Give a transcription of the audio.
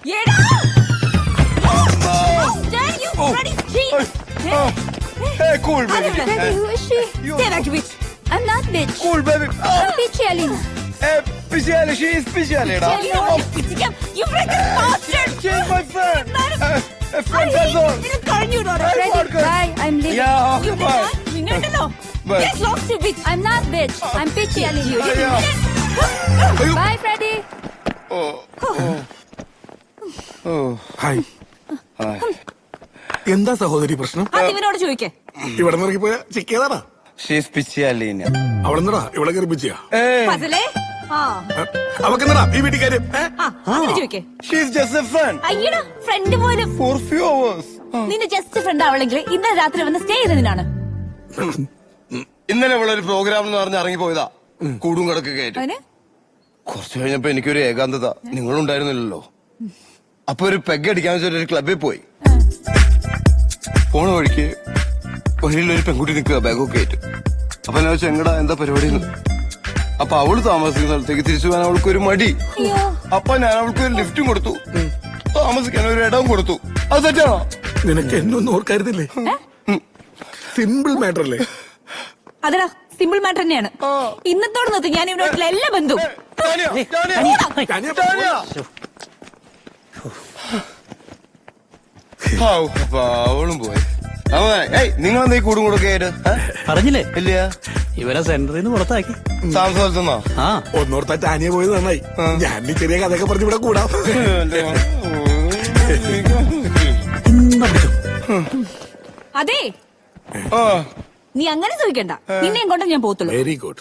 Hey, cool, baby. Daddy, who is she? Stay back, bitch. I'm not bitch. Cool, baby. I'm Peachy Alina. Hey, Pichale, she is Pichale, da. You freaking bastard! She is my friend. Friend, that's all. Freddy, bye. I'm leaving. Yeah, You bye. നിങ്ങൾക്കല്ലോ Bye. Get lost, you bitch. I'm not bitch. I'm Peachy Alina. Yeah. Bye, Freddy. Hi എന്താ സഹോദരി പ്രശ്നം? അത് ഇവനോട് ചോദിക്കേ. ഇവിടെ നിന്ന് ഇറങ്ങി പോയാ ചിക്കിയതാടാ. She is Pichale. അവിടെ നിന്നടാ ഇവിടെ കയറിപ്പിച്ചിയാ. Hey, ഫസലേ? ആ, അവക്കെന്നടാ ഈ വീട്ടിൽ അങ്ങനെ ചോദിക്കേ. she is just a friend. അയ്യടാ, ഫ്രണ്ട് പോലും. For few hours. നിന്റെ ജസ്റ്റ് ഫ്രണ്ട് ആവണമെങ്കിൽ ഇന്നലെ രാത്രി വന്ന് സ്റ്റേ ചെയ്തതിനാണ്. ഇന്നലെ ഇവിടെ ഒരു പ്രോഗ്രാം എന്ന് പറഞ്ഞ് ഇറങ്ങി പോയതാ. കൂടും കിടക്കൊക്കെ ആയിട്ട്. അവന് കുറച്ചു കഴിഞ്ഞപ്പോ എനിക്കൊരു ഏകാന്തത. നിങ്ങളുണ്ടായിരുന്നില്ലല്ലോ. അപ്പൊ ഒരു പെഗ് അടിക്കാന്ന് വെച്ചാൽ ഒരു ക്ലബിൽ പോയി. പോണ വഴിക്ക് വഴിയിലൊരു പെൺകുട്ടി നിൽക്കുക ബാഗൊക്കെ ആയിട്ട്. അപ്പൊ ഞാൻ വെച്ചാൽ എങ്ങടാ എന്താ പരിപാടി? അപ്പൊ അവള് താമസിക്കുന്ന സ്ഥലത്തേക്ക് തിരിച്ചു പോകാൻ അവൾക്ക് ഒരു മടി. അപ്പൊ ഞാൻ അവൾക്ക് ഒരു ലിഫ്റ്റും കൊടുത്തു, താമസിക്കാൻ ഒരു ഇടവും കൊടുത്തു. അത് തെറ്റാണോ? നിനക്ക് എന്നൊന്നും ഓർക്കായിരുന്നില്ലേ? സിമ്പിൾ മാറ്റർ അല്ലേ? അതെടാ, സിമ്പിൾ മാറ്റർ തന്നെയാണ്. ഇന്നത്തോട് നിർത്തി ഞാൻ ഇവനോട്ടുള്ള എല്ലാ ബന്ധവും. അവളും പോയി. നിങ്ങളെന്താ ഈ കൂടും കൂടൊക്കെ ആയിട്ട് പറഞ്ഞില്ലേ ഇല്ല? ഇവരെ സെന്ററിൽ നിന്ന് പുറത്താക്കി. താമസത്തന്നോ? ആ ഒന്നോർത്താ ടാനിയെ പോയത് നന്നായി. ഞാൻ ഈ ചെറിയ കഥയൊക്കെ പറഞ്ഞ് ഇവിടെ കൂടാം. അതെ, നീ അങ്ങനെ ചോദിക്കണ്ട. നിന്നെയും കൊണ്ട് ഞാൻ പോത്തുള്ളൂ. Very good.